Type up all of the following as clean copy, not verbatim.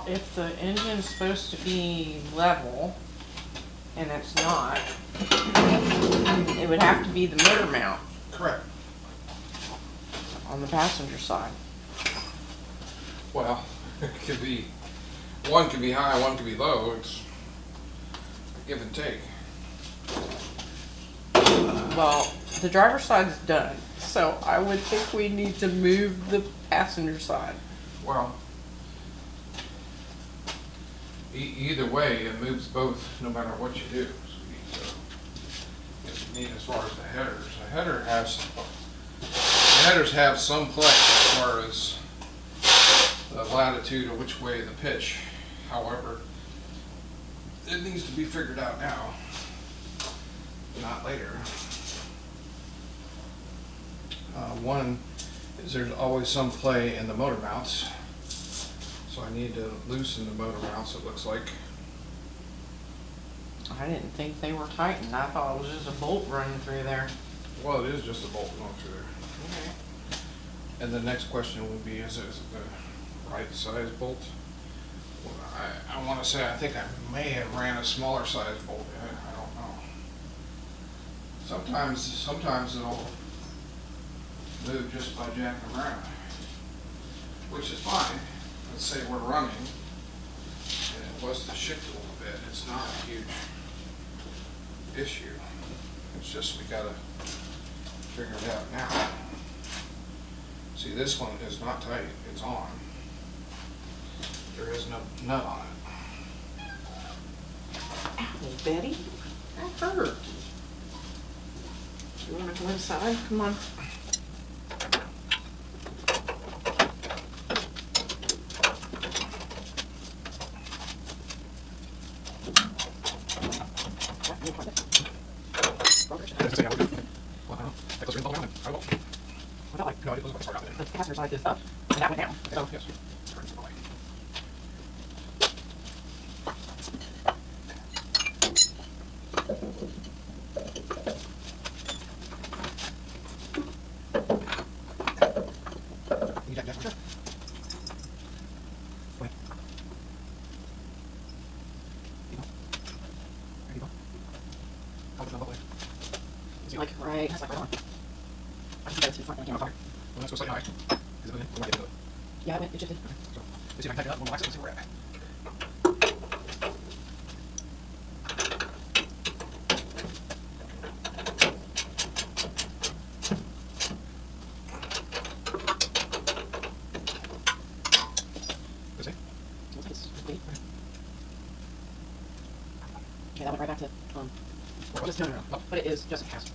if the engine's supposed to be level, and it's not, it would have to be the motor mount Correct. on the passenger side. Well, it could be, one could be high, one could be low. It's a give and take. Well, the driver's side's done, so I would think we need to move the passenger side. Well, either way, it moves both no matter what you do. So, if you need as far as the headers have some play as far as the latitude or which way the pitch. However, it needs to be figured out now, not later. One is there's always some play in the motor mounts, so I need to loosen the motor mounts, it looks like. I didn't think they were tightened. I thought it was just a bolt running through there. Well, it is just a bolt going through there. Okay. And the next question would be, is it the right size bolt? Well, I want to say, I think I may have ran a smaller size bolt in it. I don't know. Sometimes it'll move just by jacking around, which is fine. Let's say we're running and it was to shift a little bit. It's not a huge issue. It's just we gotta figure it out now. See, this one is not tight, it's on. There is no nut on it. Hey, Betty, that hurt. You want to go inside? Come on. The passenger side is up, and that went down. So. Yes. Like right, that's like right on. I think that's too far. Well, let's go slightly high. Yeah, it shifted. So, let's see if I can tighten it up. We'll relax it. Let's see where we're at. Let's see. Okay, that went right back to just no. But it is just a cast.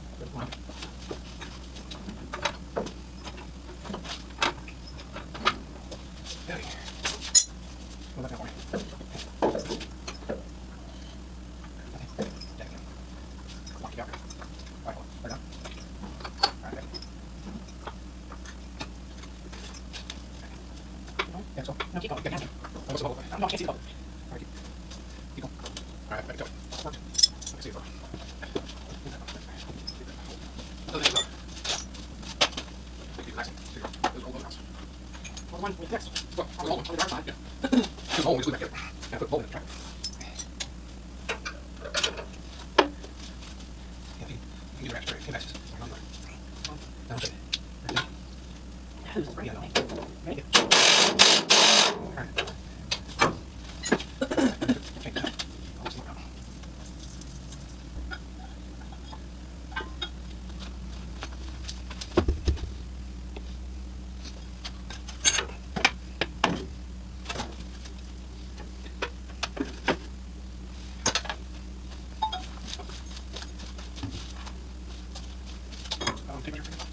Betty. Go back that way. Lock it out. All right, we're done. All right, Betty. Yeah, so. No, keep going. Keep going. Almost the whole way. No, I can't see the bubble. All right, keep going. All right, Betty, go. Worked. I can see it. Other things up. Keep relaxing. See, there's all those mounts. Well, the one we fixed. Well, On hold on. the dark side. There's a hole, we just leave that here. And put the hole in the track. Yeah, you can do ratchet, get ratchets. Now, shake it. Who's ready? Ready? Alright. Shake that. Almost more now. Take your finger.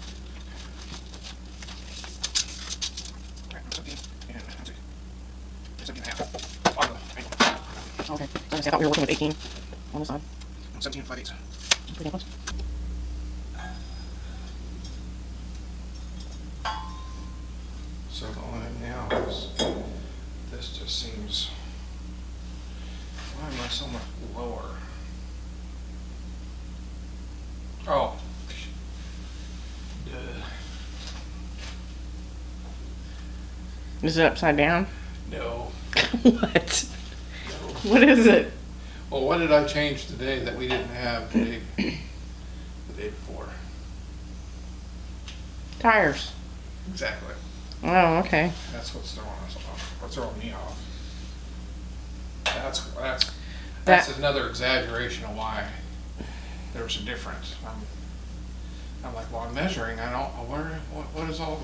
Alright, 17 and that's it. 17 and a half. On the angle. Okay. So I thought we were working with 18 on the side. 17 and 5/8. Pretty close. So the only thing now is this just seems, why am I so much lower? Oh. Is it upside down? No. What? What is it? Well, what did I change today that we didn't have the day before? Tires. Exactly. Oh, okay. That's what's throwing us off. What's throwing me off. That's That- another exaggeration of why there's a difference. I'm like, well, I'm measuring. I don't. What is all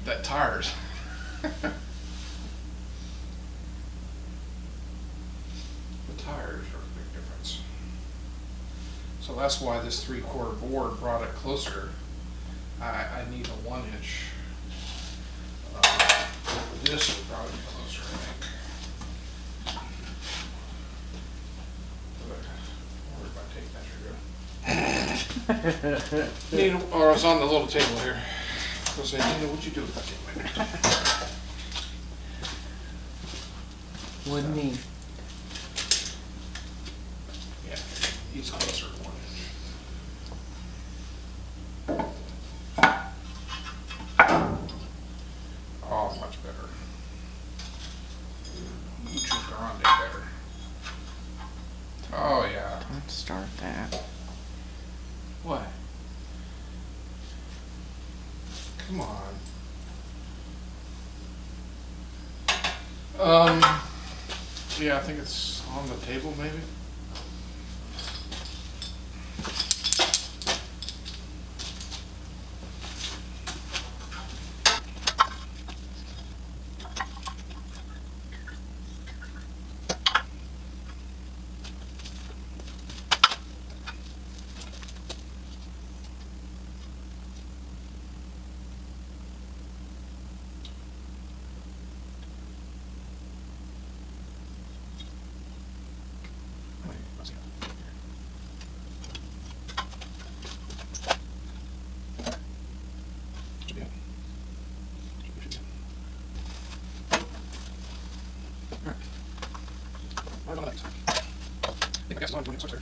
that tires? The tires are a big difference. So that's why this 3/4 board brought it closer. I need a 1-inch. This would probably be closer, I think. Where'd my tape measure go? Nina, or it's on the little table here. I'll say, Nina, what'd you do with that tape measure? Wouldn't he? Yeah, he's closer to 1 inch. Oh, much better. Mucho grande better. Oh, yeah. Let's start that. What? Come on. Yeah, I think it's on the table, maybe.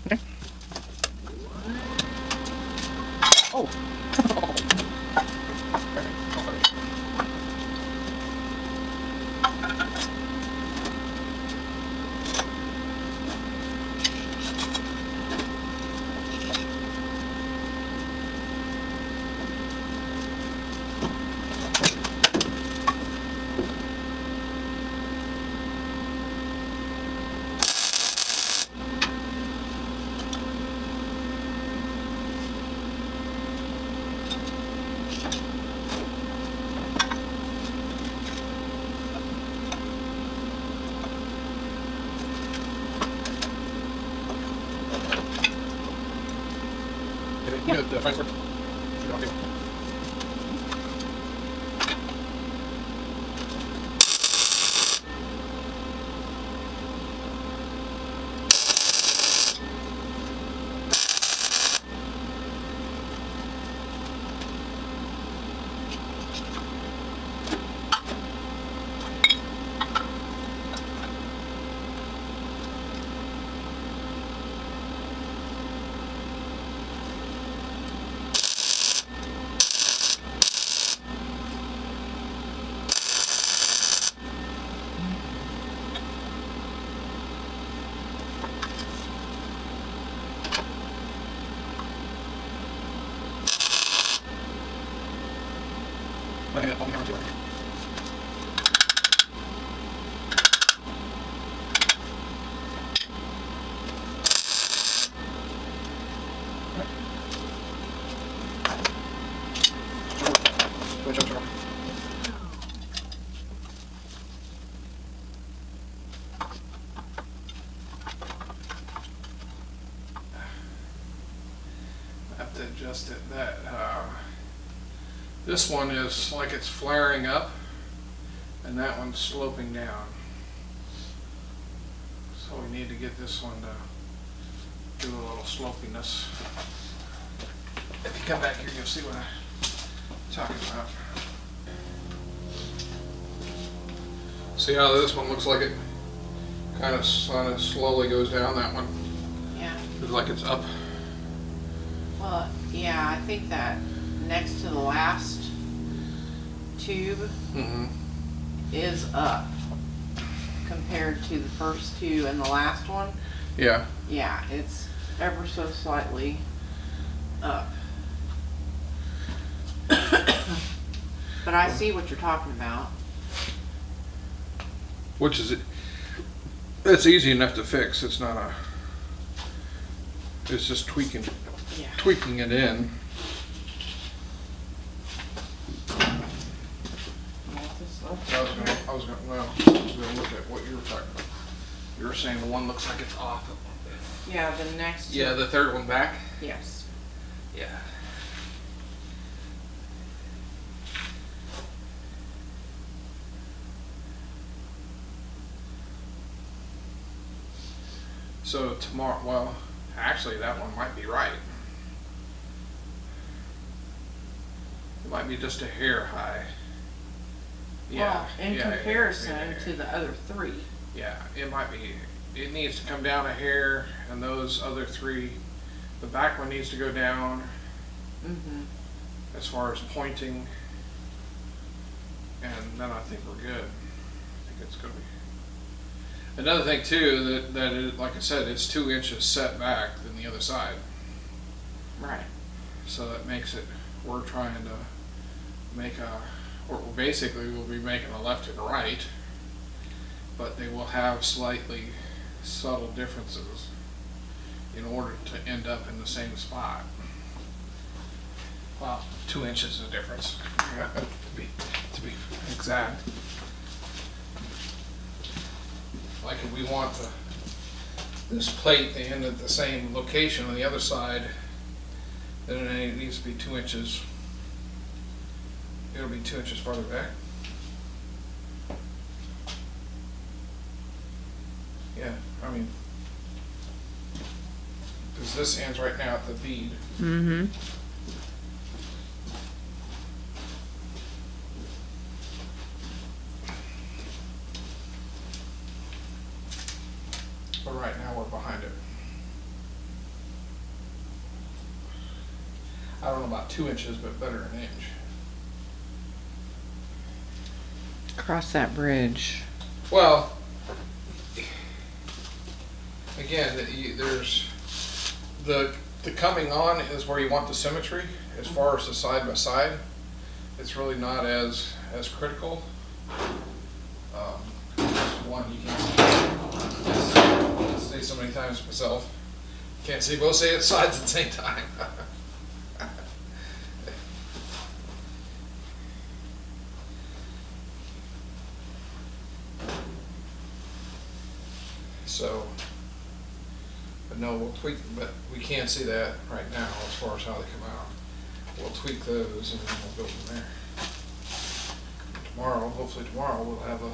Okay. Oh. You know, the Frankfurt. Have to adjust it. This one is like it's flaring up, and that one's sloping down. So we need to get this one to do a little slopiness. If you come back here, you'll see what I'm talking about. See how this one looks like it kind of slowly goes down, that one? Yeah. Looks like it's up. Well, yeah, I think that next to the last tube Mm-hmm. is up. compared to the first two and the last one. Yeah. Yeah, it's ever so slightly up. But I see what you're talking about. Which is, it's easy enough to fix. It's not a, it's just tweaking it in. I was gonna look at what you were talking about. You were saying the one looks like it's off a little bit. Yeah, the next. Yeah, the third one back? Yes. Yeah. So tomorrow, well, actually that one might be right. It might be just a hair high. Yeah. Well, in comparison to the other three. Yeah, it might be. It needs to come down a hair, and those other three, the back one needs to go down. Mm-hmm. As far as pointing, and then I think we're good. I think it's going to be. Another thing too, that it, like I said, it's 2 inches set back than the other side. Right. So that makes it, we're trying to make or basically we'll be making a left and a right, but they will have slightly subtle differences in order to end up in the same spot. Well, 2 inches of difference, to be exact. Like if we want this plate to end at the same location on the other side, then it needs to be 2 inches. It'll be 2 inches farther back. Yeah, I mean, because this ends right now at the bead. Mm-hmm. But right now we're behind it. I don't know about 2 inches, but better an inch. Cross that bridge. Well, again, there's the coming on is where you want the symmetry. As far as the side by side, it's really not as critical. One you can't say so many times myself. Can't see both sides at the same time. So, but no, we'll tweak, but we can't see that right now as far as how they come out. We'll tweak those and then we'll go from there. Tomorrow, hopefully tomorrow, we'll have 2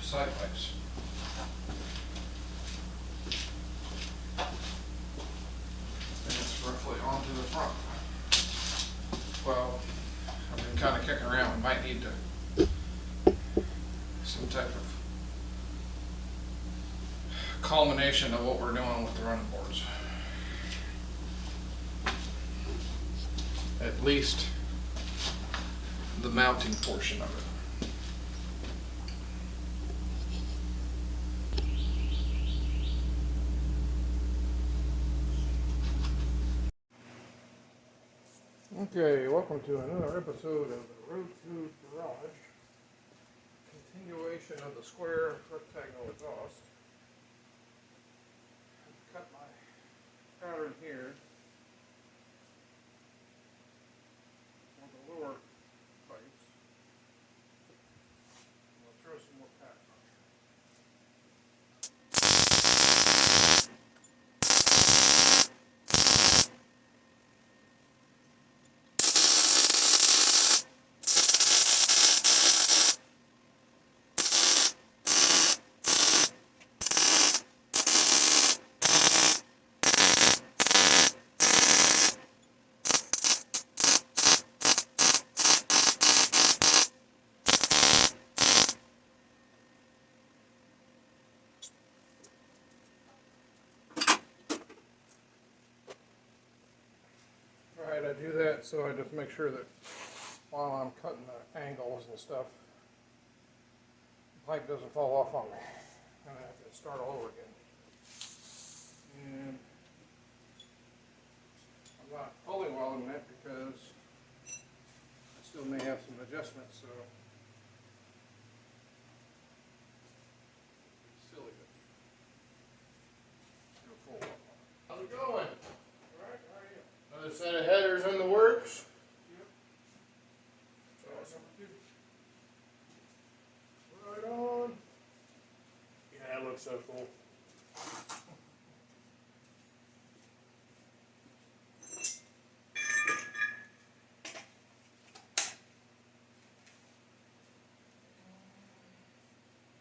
side pipes. And it's roughly onto the front. Well, I've been kind of kicking around. We might need to some type of culmination of what we're doing with the running boards. At least the mounting portion of it. Okay, welcome to another episode of the Road to Garage. Continuation of the square rectangle exhaust. I've cut my pattern here on the lower pipes. I'll throw some more packs on here. Alright, I do that so I just make sure that while I'm cutting the angles and stuff, pipe doesn't fall off on me. I'm gonna have to start all over again. And I'm not fully welding it because I still may have some adjustments, so it's silly to do a full weld. How's it going? All right, how are you? Another set of headers in the works. Yep. That's awesome. Number 2. Right on. Yeah, that looks so cool.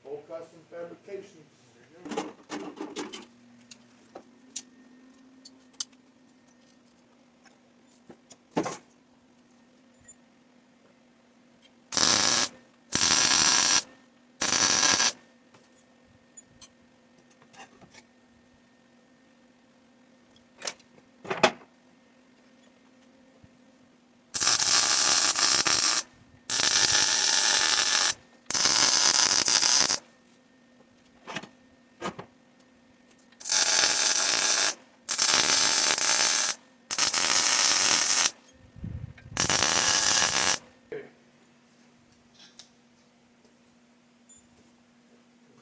Full custom fabrication. There you go.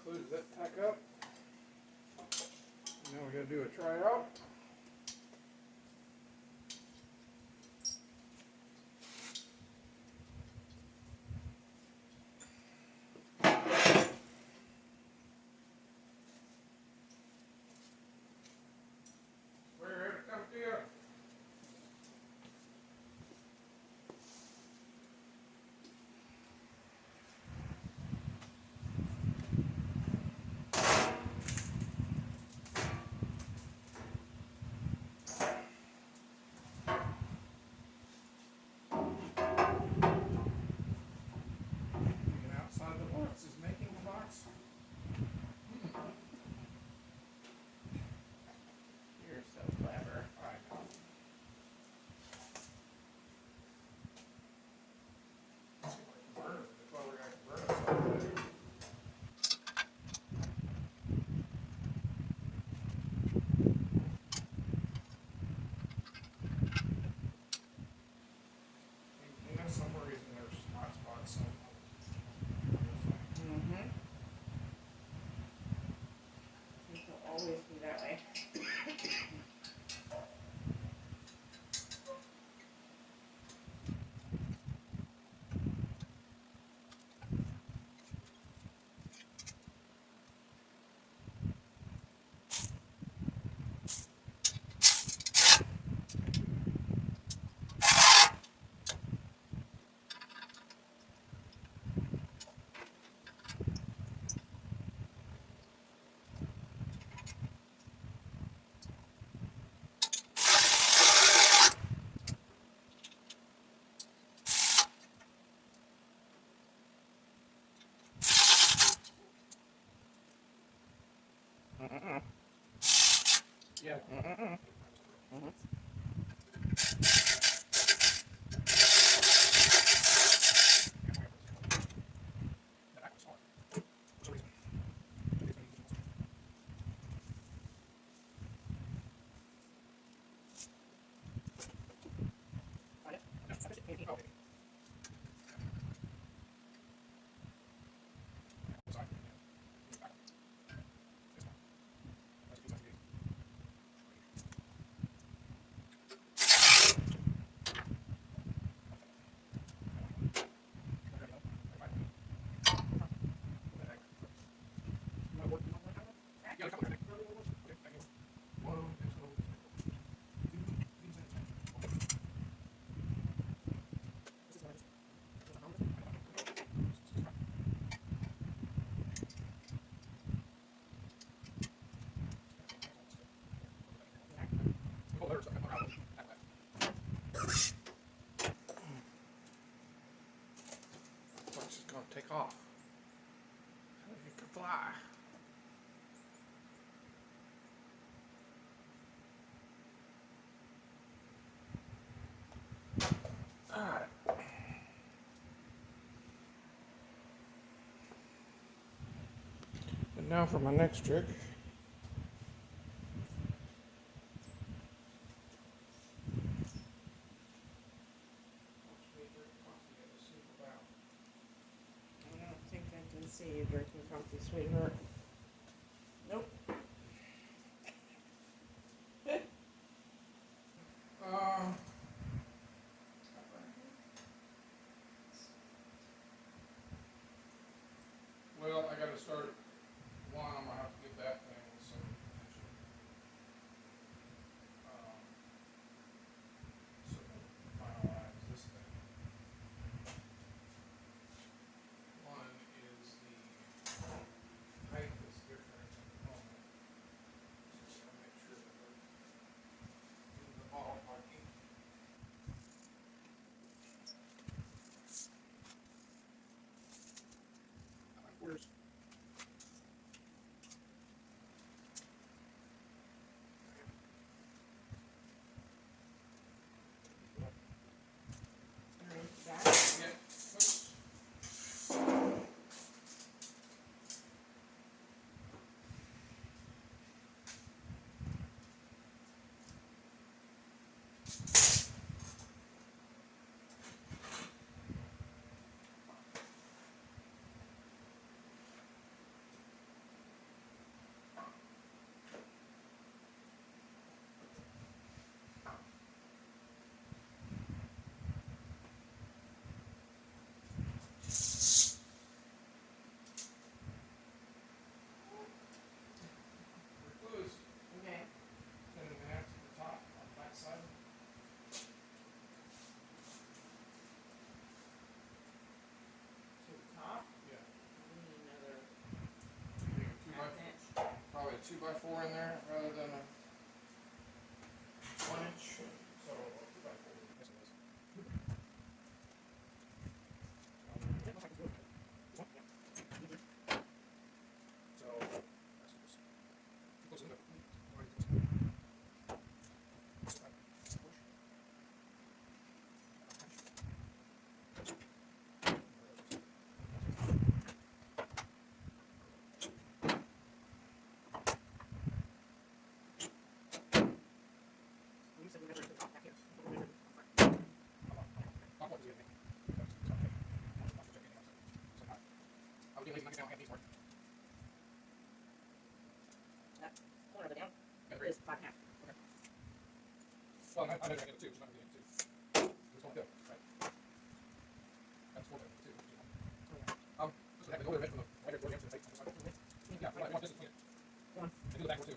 Concludes that tack up. Now we gotta do a tryout. Where it come to you? Thinking outside the box is making the box. You're so clever. I know. See if I can burn it. That's why we're gonna burn it someday. You know, some reason there's hot spots somewhere. Mm-hmm. It will always be that way. Yeah. Now for my next trick. I don't think I can see you drinking coffee, sweetheart. Nope. Uh, well, I gotta start one. I'm gonna have to give that thing some attention. So finalize this thing. One is the height is different at the moment. So I'll make sure that we're in the ballparking. Where's Alright, got it? yeah, oops. We're close. Okay. 10.5 to the top on the back side. To the top. Yeah. We need another You think a 2 by half inch. probably a 2x4 in there rather than a 1 inch. So a 2x4. Yes, it is. So that's close enough. That corner of it down is 5.5. Okay. Well, I know I get it too. It's not getting it too. It's going to go, right? That's 4 too. So the older edge from the right towards the end of the face. Yeah, I want this to clean it. Go on. And do the back one too.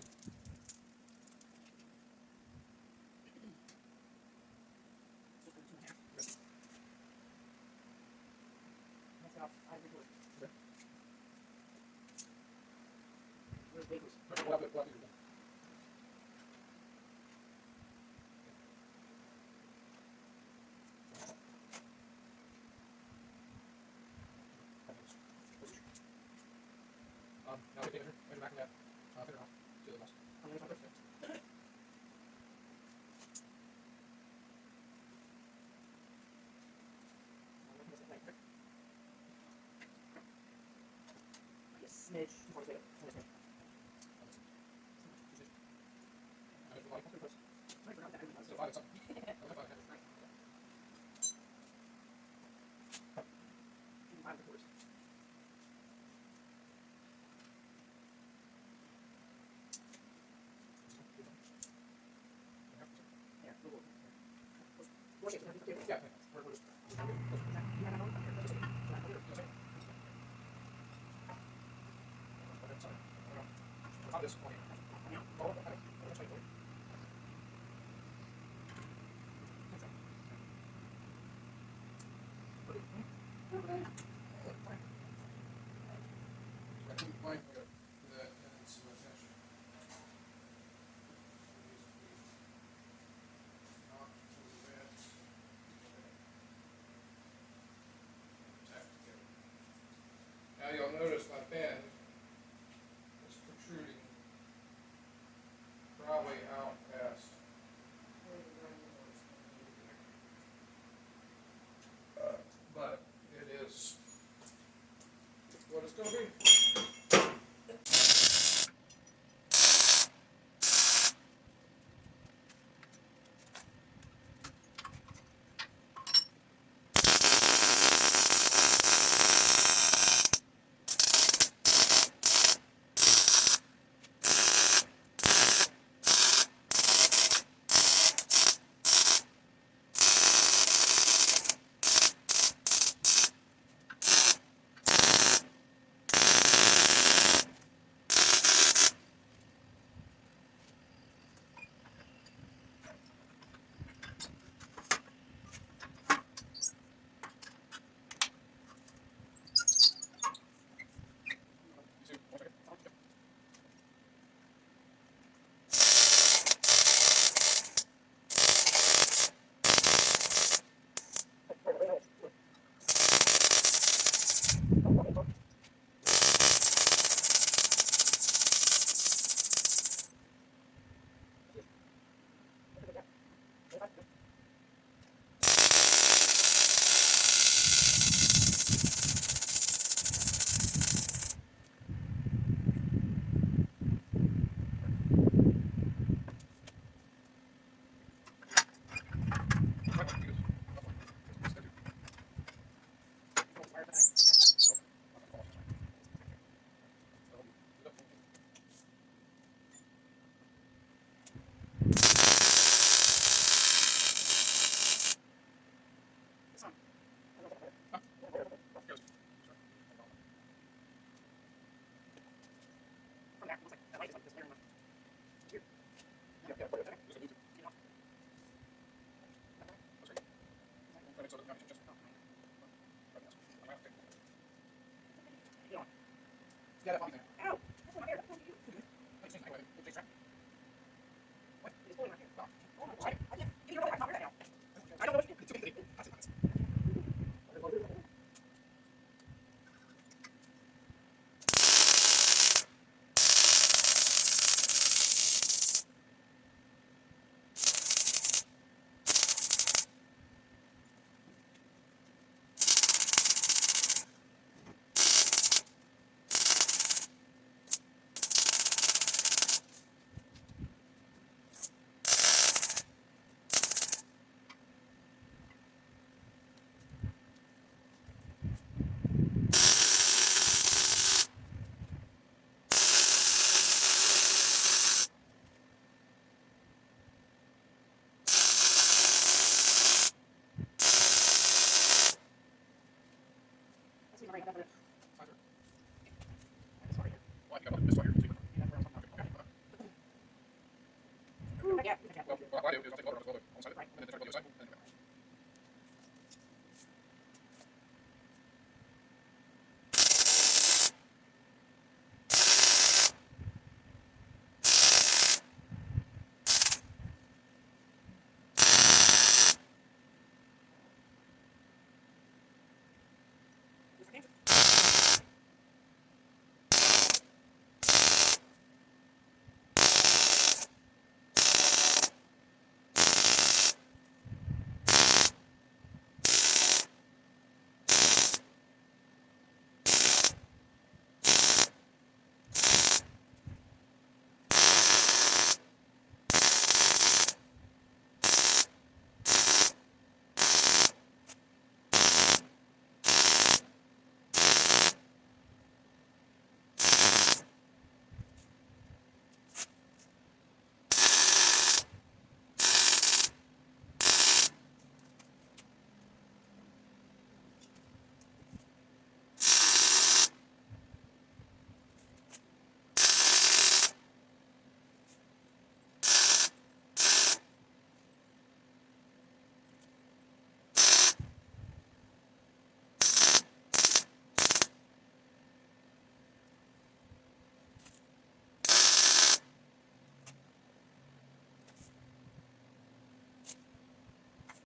It's just 2.5. That's off ivory wood. Okay. Where's big? Right, we'll have to do it. Now we can measure back in that figure off to the left. On the other side. Like a smidge before it's big. Only a smidge. I measure the line pretty close. I forgot that. So 5 and something. I was like 5 and Right. 5 and 4. Yeah, the wood. Four shapes. Yeah, we're just. Top this point. Oh, okay. That's right. I think blank for that and some attention. Not to that. Tap together. Now you'll notice my pen is protruding probably out past. But it is what it's going to be. Yeah, that's fine.